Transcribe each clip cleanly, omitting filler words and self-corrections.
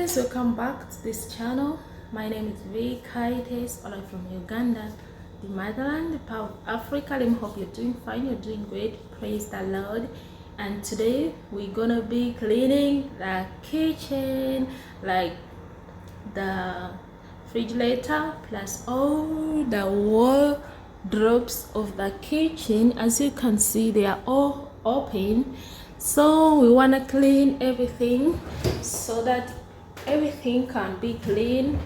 guys, welcome back to this channel. My name is V Kaites, all from Uganda, the motherland, the power of Africa. I hope you're doing fine, you're doing great, praise the Lord. And today we're gonna be cleaning the kitchen, like the refrigerator plus all the wardrobes of the kitchen. As you can see, they are all open, so we want to clean everything so that everything can be clean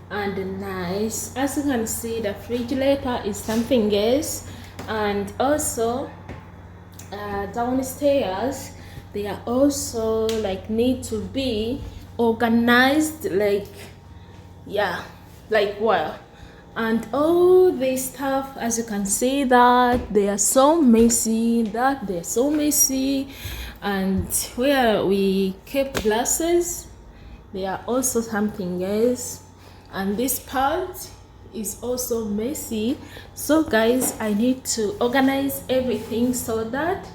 and nice. As you can see, the refrigerator is something else, and also downstairs they are also like need to be organized, like well, and all this stuff, as you can see, that they are so messy, and where we keep glasses, they are also something else, and this part is also messy. So guys, I need to organize everything so that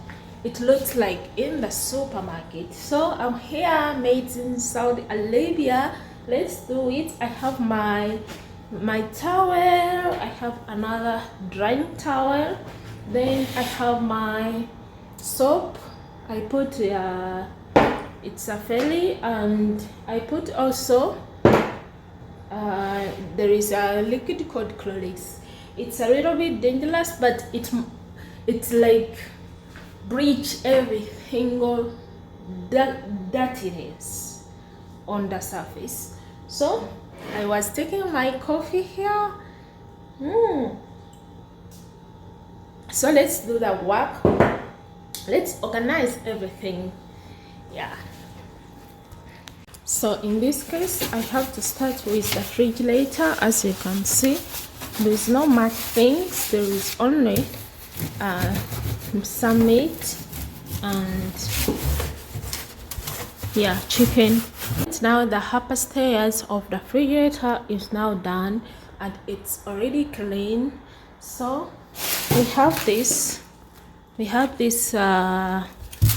it looks like in the supermarket. So I'm here, maids in Saudi Arabia. Let's do it. I have my towel, I have another drying towel, then I have my soap. I put it's a fairy, and I put also there is a liquid called Clorix. It's a little bit dangerous, but it's like breach every single dirtiness on the surface. So I was taking my coffee here. So let's do the work. Let's organize everything. So in this case, I have to start with the refrigerator. As you can see, there is not much things. There is only some meat and chicken. Now the upper stairs of the refrigerator is now done, and it's already clean. So we have this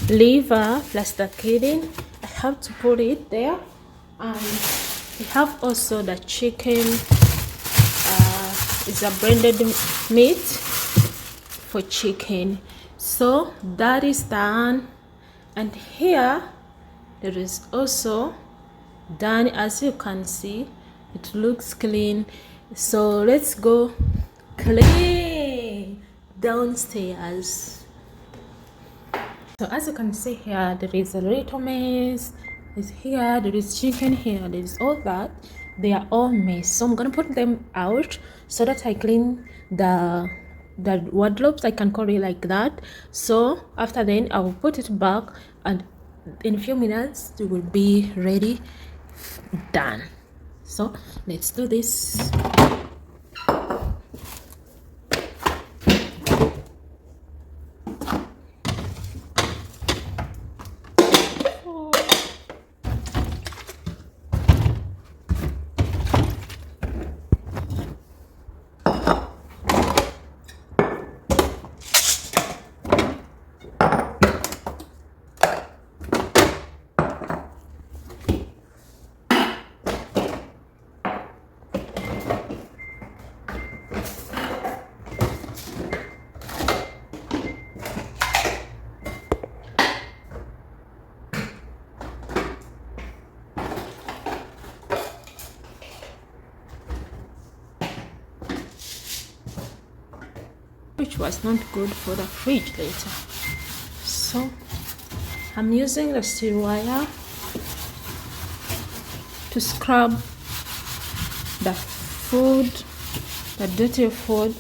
lever plus the kitten. I have to put it there, and we have also the chicken. It's a blended meat for chicken. So that is done, and here there is also done. As you can see, it looks clean. So let's go clean downstairs. So as you can see here, there is a little mess. Is here, there is chicken here, there is all that. They are all mess. So I'm gonna put them out so that I clean the wardrobes, I can call it like that. So after then I will put it back, and in a few minutes it will be ready, done. So let's do this. Which was not good for the fridge later. So I'm using the steel wire to scrub the food, the dirty food.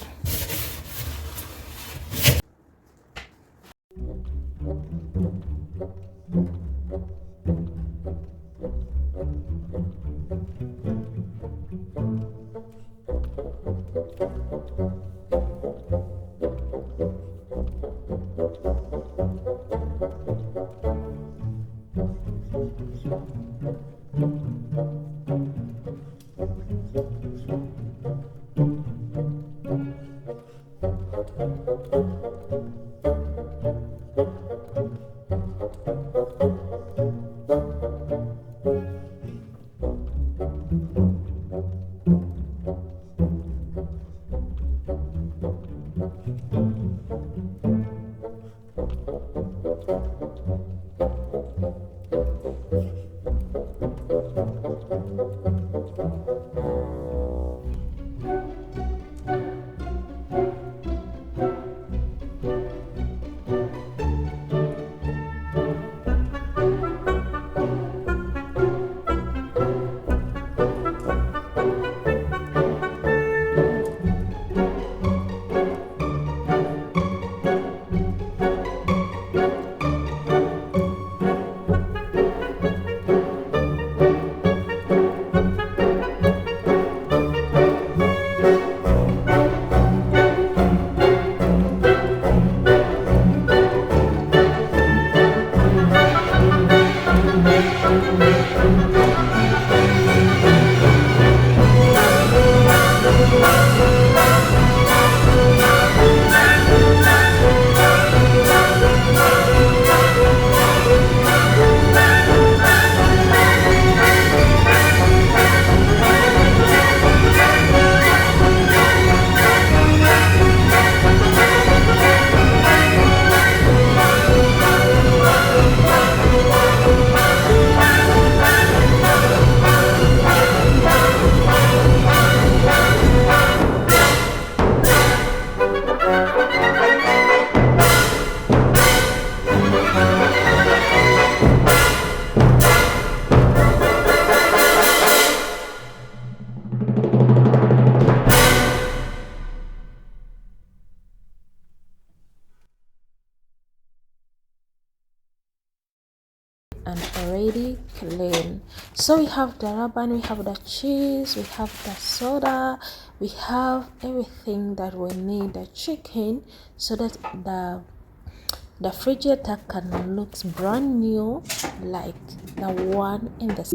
So we have the raban, we have the cheese, we have the soda, we have everything that we need, the chicken, so that the refrigerator can look brand new like the one in the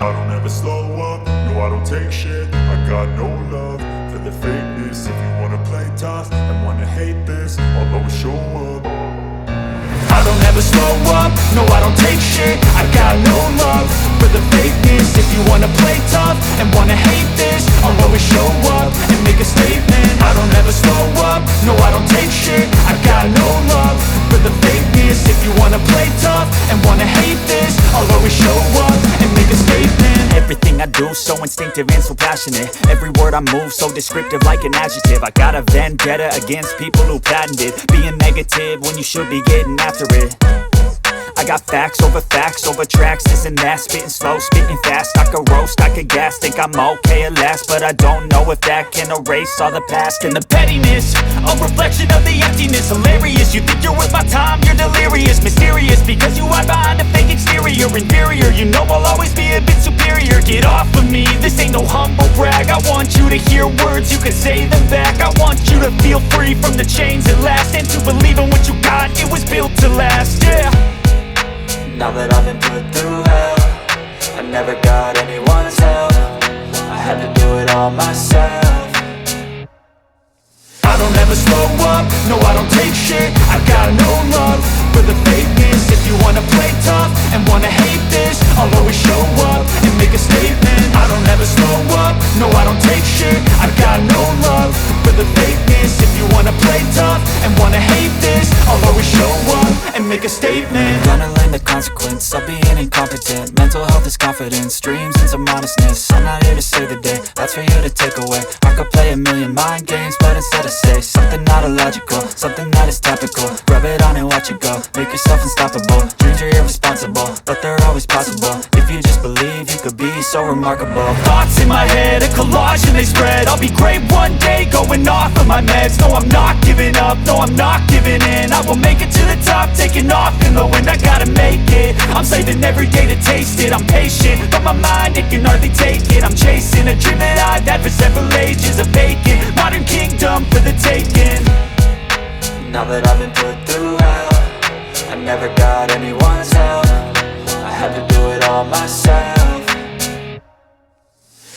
I don't ever slow up, no I don't take shit. I got no love for the fakeness. If you wanna play tough and wanna hate this, I'll always show up. I don't ever slow up, no I don't take shit. I got no love for the fakeness. If you wanna play tough and wanna hate this, I'll always show up and make a statement. I don't ever slow up, no I don't take shit. I got no love for the fakeness. If you wanna play tough and wanna hate this, I'll always show up and make a statement. Everything I do so instinctive and so passionate. Every word I move so descriptive like an adjective. I got a vendetta against people who patented being negative when you should be getting after it. I got facts over tracks, this and that. Spitting slow, spitting fast. I could roast, I could gas. Think I'm okay at last, but I don't know if that can erase all the past. And the pettiness, a reflection of the emptiness. Hilarious, you think you're worth my time, you're delirious. Mysterious, because you hide behind a fake exterior. Inferior, you know I'll always be a bit superior. Get off of me, this ain't no humble brag. I want you to hear words, you can say them back. I want you to feel free from the chains at last, and to believe in what you got, it was built to last, yeah. Now that I've been put through hell, I never got anyone's help. I had to do it all myself. I don't ever slow up, no I don't take shit. I got no love for the fakeness. If you wanna play tough and wanna hate this, I'll always show up and make a statement. I don't ever slow up, no I don't take shit. I got no love for the fakeness. If you wanna play tough and wanna hate this, I'll always show up and make a statement. Gonna learn the consequence of being incompetent. Mental health is confidence, dreams and some modestness. I'm not here to save the day, that's for you to take away. I could play a million mind games, but instead I say something not illogical, something that is topical. Rub it on and watch it go, make yourself unstoppable. Dreams are irresponsible, but they're always possible. If you just believe, you could be so remarkable. Thoughts in my head, a collage and they spread. I'll be great one day, going off of my meds. No I'm not giving up, no I'm not giving in. I will make it to the top, taking off in the wind. I gotta make it, I'm saving every day to taste it. I'm patient, but my mind, it can hardly take it. I'm chasing a dream that I've had for several ages. A vacant, modern kingdom for the taking. Now that I've been put through hell, I never got anyone's help. I had to do it all myself.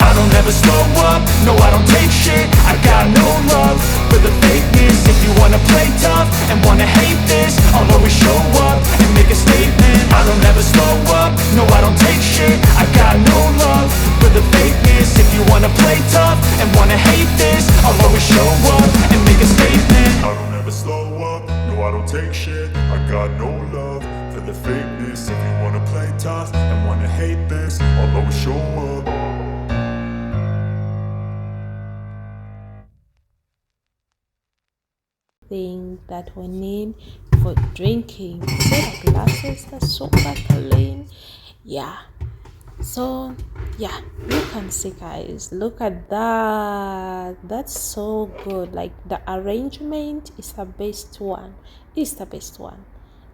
I don't ever slow up, no I don't take shit. I got no love for the fakeness. If you wanna play tough and wanna hate this, I'll always show up and make a statement. I don't ever slow up, no I don't take shit. I got no love for the fakeness. If you wanna play tough and wanna hate this, I'll always show up and make a statement. I don't ever slow up, no I don't take shit. I got no love for the fakeness. If you wanna play tough and wanna hate this, I'll always show up. Thing that we need for drinking. See the glasses are super clean. Yeah. So yeah, you can see guys, look at that. That's so good. Like the arrangement is the best one. It's the best one.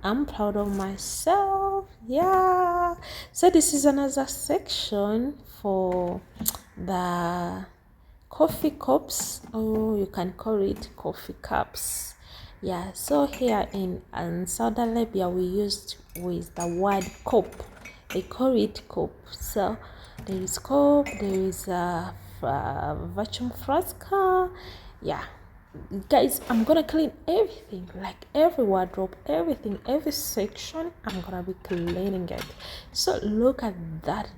I'm proud of myself. Yeah. So this is another section for the coffee cups, or you can call it coffee cups. Yeah, so here in Saudi Arabia we used with the word cup. They call it cup. So there is cup, there is a vacuum flask. Yeah, guys, I'm gonna clean everything, like every wardrobe, everything, every section. I'm gonna be cleaning it. So look at that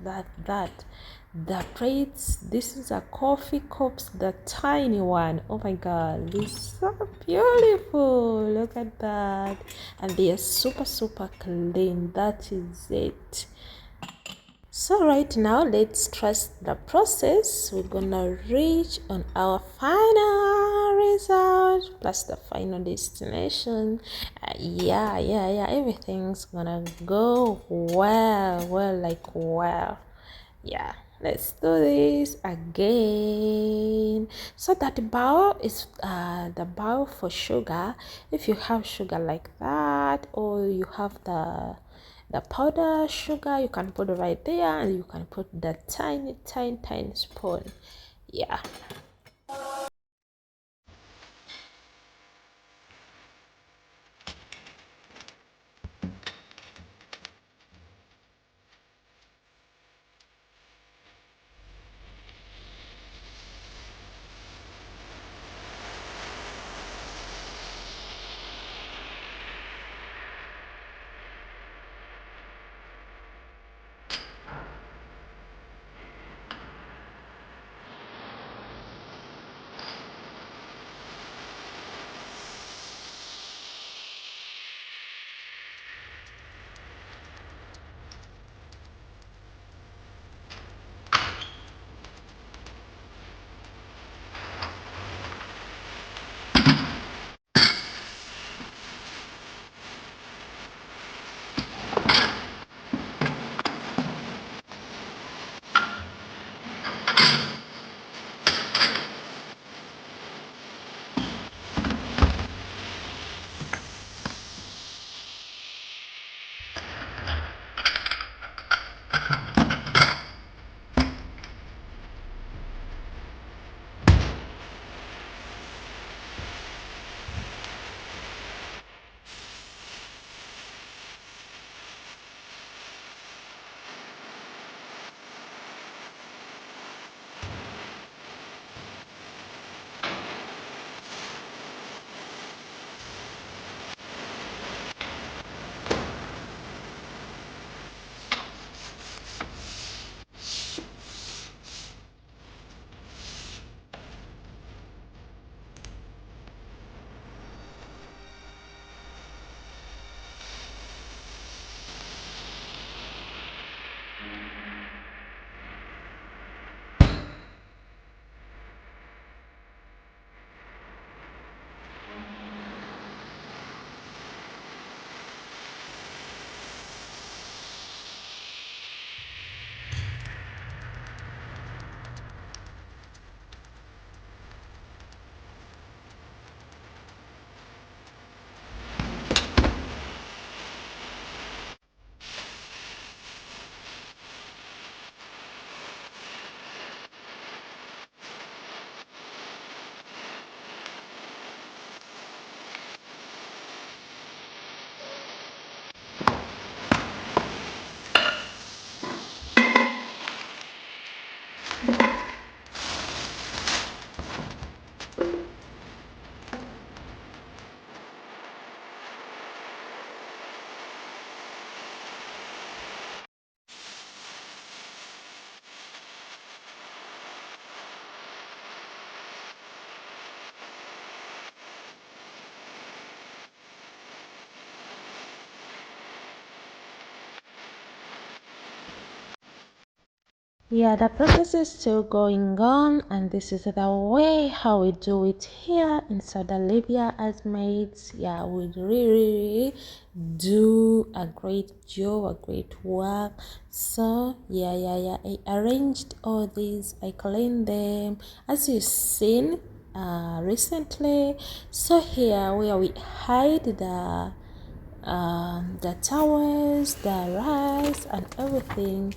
the plates. This is a coffee cups, the tiny one. Oh my god, this is so beautiful. Look at that, and they are super clean. That is it. So right now, let's trust the process. We're gonna reach on our final result plus the final destination. Yeah, everything's gonna go well. Yeah, let's do this again. So that bowl is the bowl for sugar. If you have sugar like that, or you have the powder sugar, you can put it right there, and you can put the tiny spoon. Yeah. Yeah, the process is still going on, and this is the way how we do it here in Saudi Arabia as maids. Yeah, we really do a great job, a great work. So yeah, I arranged all these, I cleaned them as you've seen recently. So here where we hide the towels, the rice, and everything.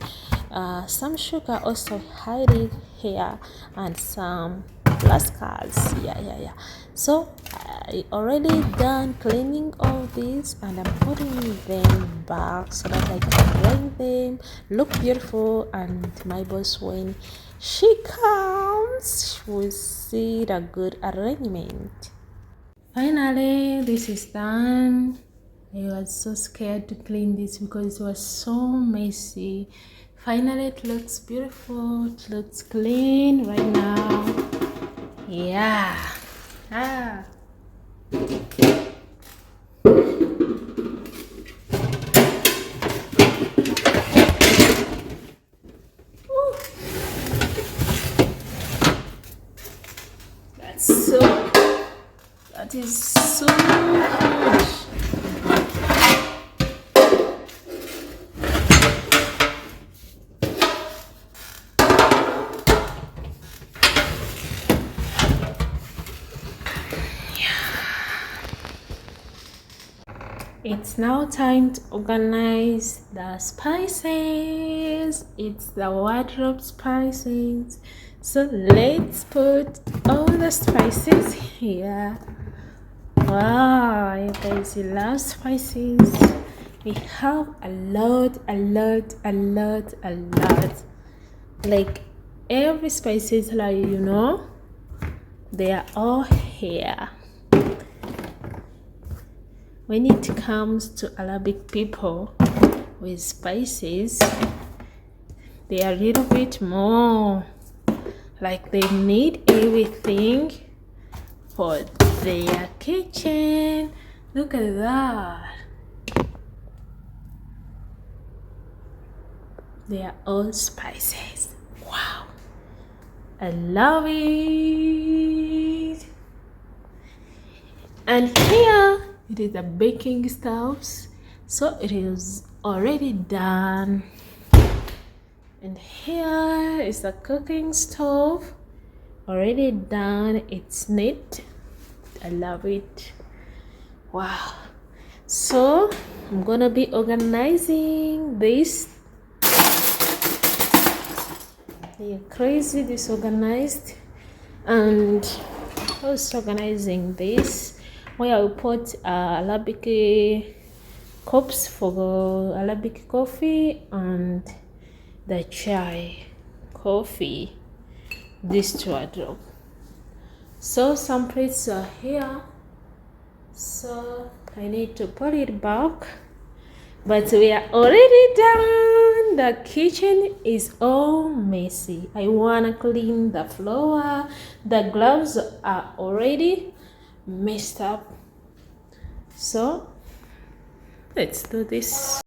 Some sugar also hiding here, and some plaskers. Yeah. So I already done cleaning all these, and I'm putting them back so that I can bring them look beautiful. And my boss, when she comes, she will see the good arrangement. Finally, this is done. I was so scared to clean this because it was so messy. Finally, it looks beautiful. It looks clean right now. Yeah. Ah. Ooh. That's so. That is so huge. It's now time to organize the spices. It's the wardrobe spices. So let's put all the spices here. Wow, you guys love spices. We have a lot. Like every spices, like they are all here. When it comes to Arabic people with spices, they are a little bit more like they need everything for their kitchen. Look at that. They are all spices. Wow. I love it. And here it is the baking stuffs. So it is already done. And here is the cooking stove. Already done. It's neat. I love it. Wow. So I'm gonna be organizing this. You're crazy disorganized. And also organizing this where I will put Arabic cups for Arabic coffee and the chai coffee. This wardrobe. So some plates are here. So I need to put it back. But we are already done. The kitchen is all messy. I wanna clean the floor. The gloves are already messed up. So let's do this.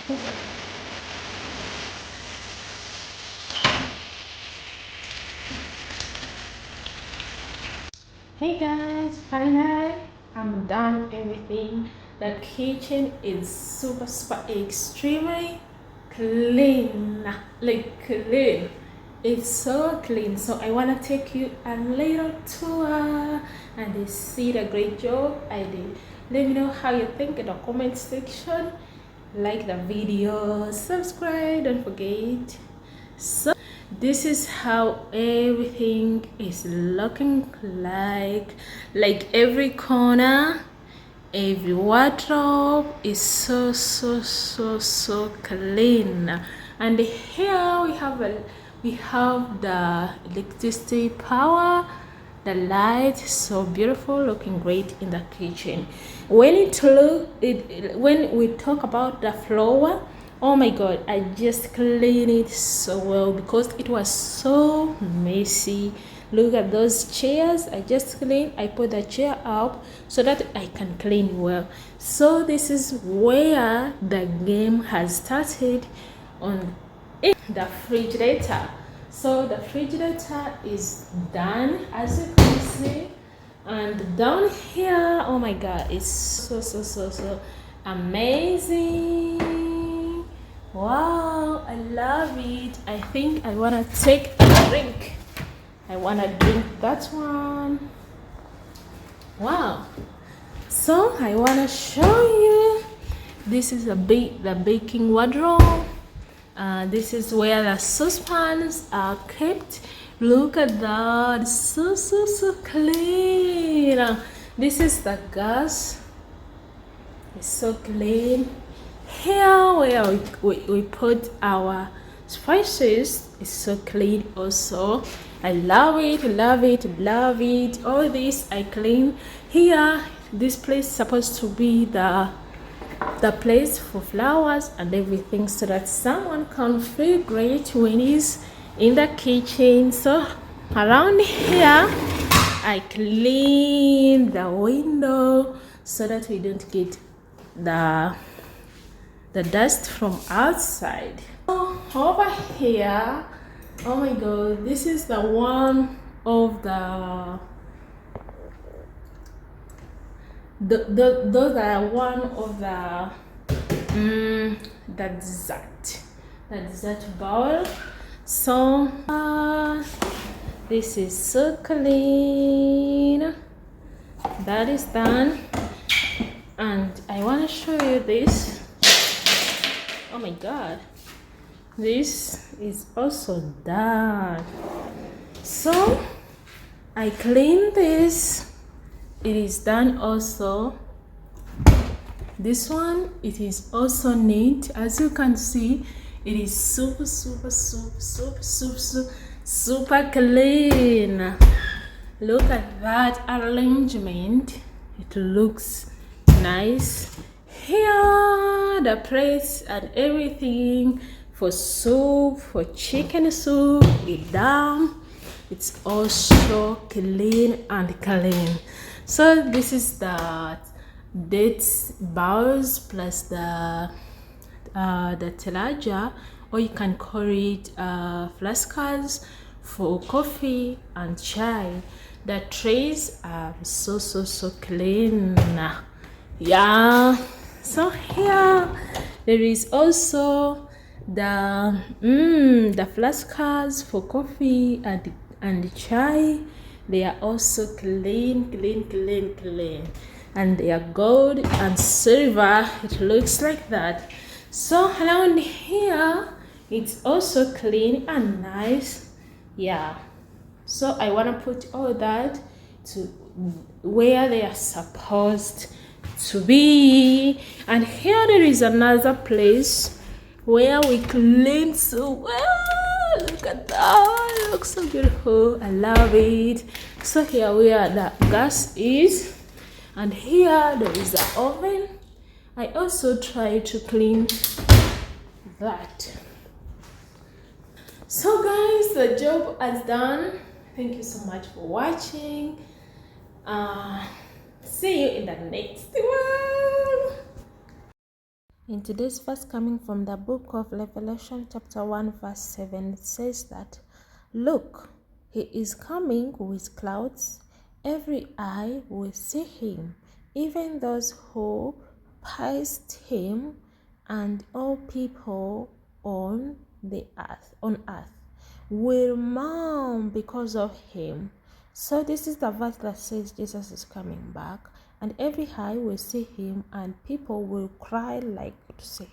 Hey guys, finally I'm done everything. The kitchen is super extremely clean, like clean. It's so clean. So I want to take you a little tour and see the great job I did. Let me know how you think in the comment section. Like the video, subscribe, don't forget. So this is how everything is looking like every corner, every wardrobe is so clean. And here we have the electricity power, the light, so beautiful, looking great in the kitchen. When when we talk about the floor, oh my god, I just cleaned it so well because it was so messy. Look at those chairs. I just cleaned. I put the chair up so that I can clean well. So this is where the game has started on the refrigerator. So the refrigerator is done, as you can see. And down here, oh my god, it's so amazing. Wow, I love it. I think I want to take a drink. I want to drink that one. Wow. So I want to show you, this is the baking wardrobe. This is where the saucepans are kept. Look at that, so clean. This is the gas. It's so clean. Here where we put our spices is so clean also. I love it. All this I clean. Here, this place is supposed to be the place for flowers and everything so that someone can feel great when he's in the kitchen. So around here I clean the window so that we don't get the dust from outside. Over here, oh my god, this is the one of those are one of the dessert bowl. So this is so clean. That is done, and I want to show you this. Oh my god, this is also done. So I clean this. It is done also. This one, it is also neat. As you can see, it is super clean. Look at that arrangement. It looks nice. Here the plates and everything for soup, for chicken soup, it down. It's also clean and clean. So this is the dates bowls plus the telaja, or you can call it flasks for coffee and chai. The trays are so clean. Yeah. So here there is also the flasks for coffee and chai. They are also clean, and they are gold and silver. It looks like that. So around here it's also clean and nice. Yeah, so I want to put all that to where they are supposed to be. And here there is another place where we clean so well. Look at that, it looks so beautiful. I love it. So here where the gas is, and here there is the oven. I also try to clean that. So guys, the job is done. Thank you so much for watching. See you in the next one. In today's verse coming from the book of Revelation chapter 1 verse 7, it says that, "Look, he is coming with clouds. Every eye will see him, even those who pierced him, and all people on earth will mourn because of him." So this is the verse that says Jesus is coming back, and every eye will see him, and people will cry like to see